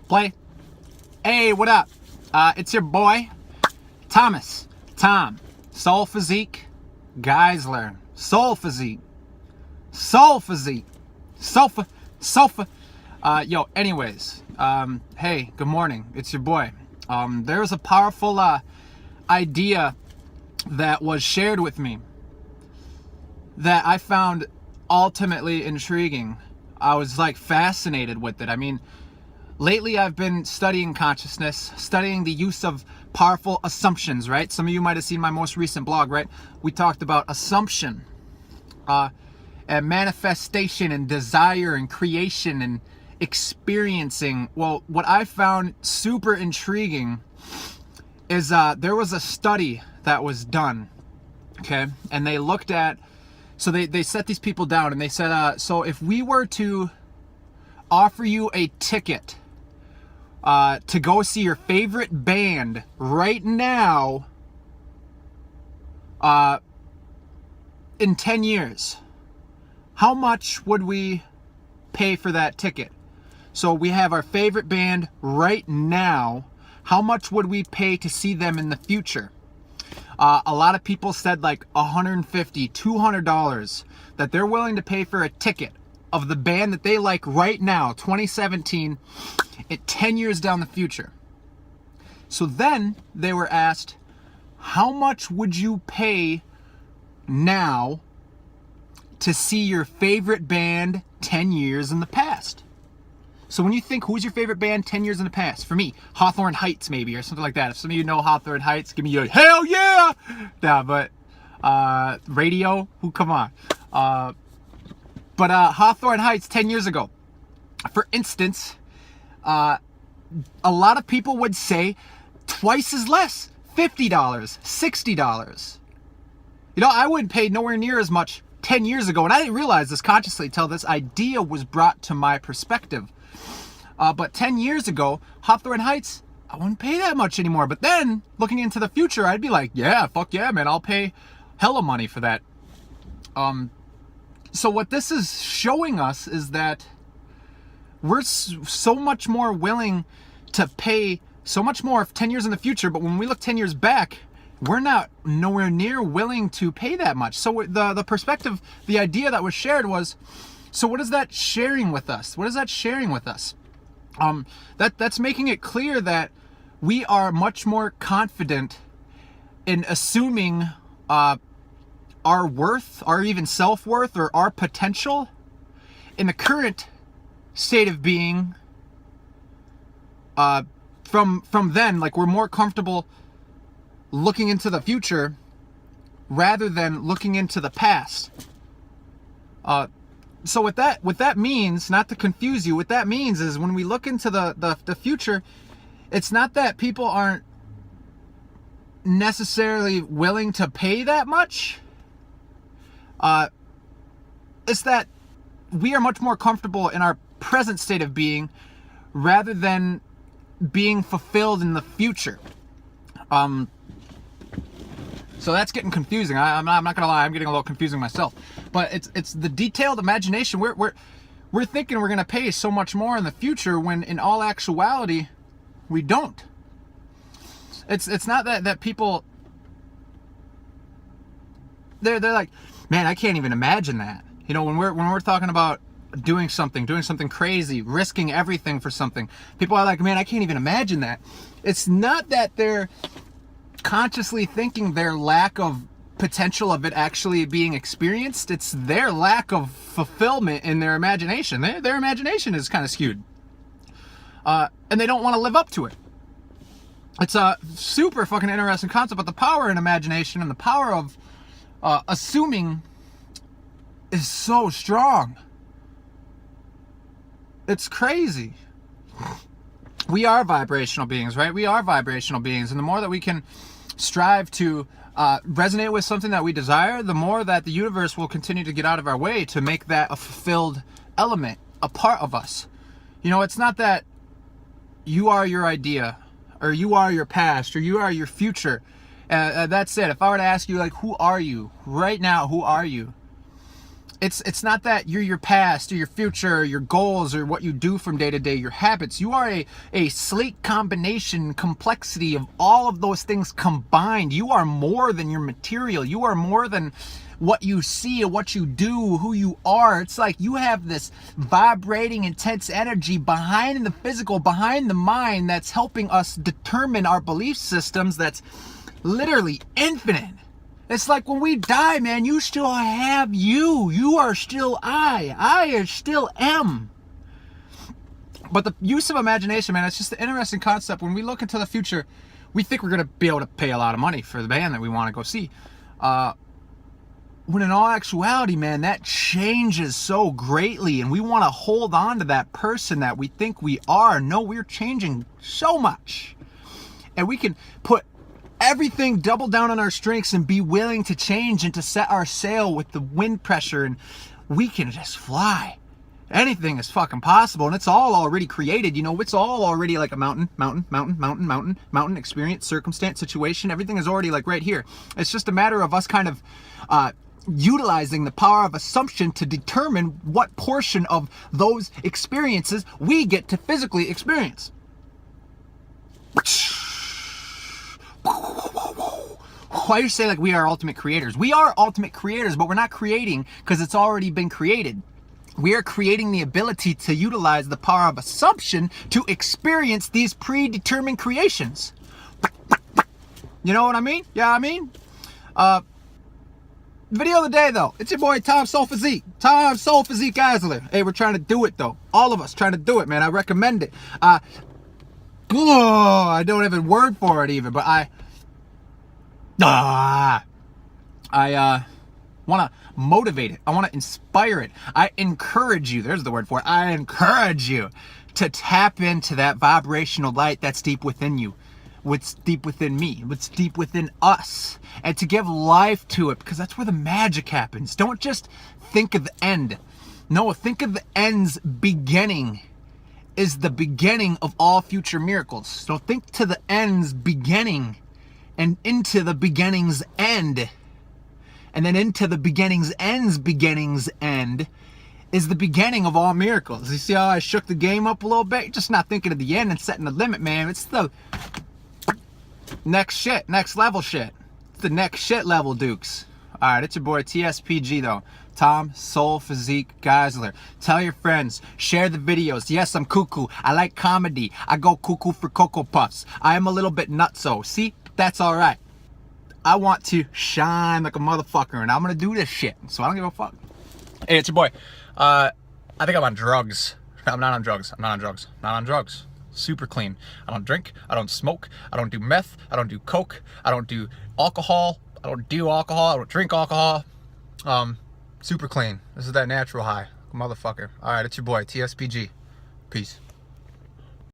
Play. Hey, what up? It's your boy, Tom. Soul Physique Geisler. Soul Physique. Anyways, hey, good morning. It's your boy. There's a powerful idea that was shared with me that I found ultimately intriguing. I was like fascinated with it. I mean, lately I've been studying consciousness, studying the use of powerful assumptions, right? Some of you might have seen my most recent blog, right? We talked about assumption, and manifestation and desire and creation and experiencing. Well, what I found super intriguing is there was a study that was done, okay? And they looked at, so they set these people down and they said, so if we were to offer you a ticket to go see your favorite band right now in 10 years, how much would we pay for that ticket? So we have our favorite band right now. How much would we pay to see them in the future? A lot of people said like $150, $200 that they're willing to pay for a ticket of the band that they like right now, 2017, at 10 years down the future. So then they were asked, how much would you pay now to see your favorite band 10 years in the past? So when you think, who's your favorite band 10 years in the past? For me, Hawthorne Heights maybe, or something like that. If some of you know Hawthorne Heights, give me a hell yeah! Nah, but Radio, come on. But Hawthorne Heights 10 years ago. For instance, a lot of people would say twice as less, $50, $60. You know, I wouldn't pay nowhere near as much 10 years ago, and I didn't realize this consciously till this idea was brought to my perspective. But 10 years ago, Hawthorne Heights, I wouldn't pay that much anymore. But then, looking into the future, I'd be like, yeah, fuck yeah, man, I'll pay hella money for that. So what this is showing us is that we're so much more willing to pay so much more 10 years in the future, but when we look 10 years back, we're not nowhere near willing to pay that much. So the perspective, the idea that was shared was, so what is that sharing with us? What is that sharing with us? That's making it clear that we are much more confident in assuming our worth, or even self-worth, or our potential in the current state of being from then. Like, we're more comfortable looking into the future rather than looking into the past. So what that means, not to confuse you, what that means is when we look into the future, it's not that people aren't necessarily willing to pay that much. It's that we are much more comfortable in our present state of being rather than being fulfilled in the future. So that's getting confusing. I'm not gonna lie, I'm getting a little confusing myself. But it's the detailed imagination. We're thinking we're gonna pay so much more in the future when in all actuality we don't. It's not that people, they're like, man, I can't even imagine that. You know, when we're talking about doing something crazy, risking everything for something, people are like, man, I can't even imagine that. It's not that they're consciously thinking their lack of potential of it actually being experienced. It's their lack of fulfillment in their imagination. Their imagination is kind of skewed, and they don't want to live up to it. It's a super fucking interesting concept, but the power in imagination and the power of assuming is so strong. It's crazy. We are vibrational beings, right? We are vibrational beings, and the more that we can strive to resonate with something that we desire, the more that the universe will continue to get out of our way to make that a fulfilled element, a part of us. You know, it's not that you are your idea, or you are your past, or you are your future. That's it. If I were to ask you, like, who are you right now? Who are you? It's not that you're your past or your future or your goals or what you do from day to day, your habits. You are a sleek combination, complexity of all of those things combined. You are more than your material. You are more than what you see or what you do, who you are. It's like you have this vibrating, intense energy behind the physical, behind the mind, that's helping us determine our belief systems, that's literally infinite. It's like when we die, man, you still have you. You are still I still am. But the use of imagination, man, it's just an interesting concept. When we look into the future, we think we're going to be able to pay a lot of money for the band that we want to go see. When in all actuality, man, that changes so greatly, and we want to hold on to that person that we think we are. No, we're changing so much. And we can put everything, double down on our strengths and be willing to change and to set our sail with the wind pressure, and we can just fly. Anything is fucking possible, and it's all already created. You know, it's all already like a mountain experience, circumstance, situation. Everything is already like right here. It's just a matter of us kind of utilizing the power of assumption to determine what portion of those experiences we get to physically experience. Why do you say like we are ultimate creators? We are ultimate creators, but we're not creating because it's already been created. We are creating the ability to utilize the power of assumption to experience these predetermined creations. You know what I mean? Yeah, I mean. Video of the day, though. It's your boy, Tom Soul Physique. Tom Soul Physique Geisler. Hey, we're trying to do it, though. All of us trying to do it, man. I recommend it. I don't have a word for it even, but I want to motivate it. I want to inspire it. I encourage you. There's the word for it. I encourage you to tap into that vibrational light that's deep within you, what's deep within me, what's deep within us, and to give life to it, because that's where the magic happens. Don't just think of the end. No, think of the end's beginning is the beginning of all future miracles. So think to the end's beginning and into the beginning's end. And then into the beginning's end is the beginning of all miracles. You see how I shook the game up a little bit? Just not thinking of the end and setting the limit, man. It's the next shit, next level shit. It's the next shit level, Dukes. All right, it's your boy TSPG, though. Tom Soul Physique Geisler. Tell your friends. Share the videos. Yes, I'm cuckoo. I like comedy. I go cuckoo for Cocoa Puffs. I am a little bit nutso. See? That's all right. I want to shine like a motherfucker, and I'm going to do this shit. So I don't give a fuck. Hey, it's your boy. I think I'm on drugs. I'm not on drugs. I'm not on drugs. Not on drugs. Super clean. I don't drink. I don't smoke. I don't do meth. I don't do coke. I don't do alcohol. I don't do alcohol. I don't drink alcohol. Super clean. This is that natural high. Motherfucker. All right, it's your boy, TSPG. Peace.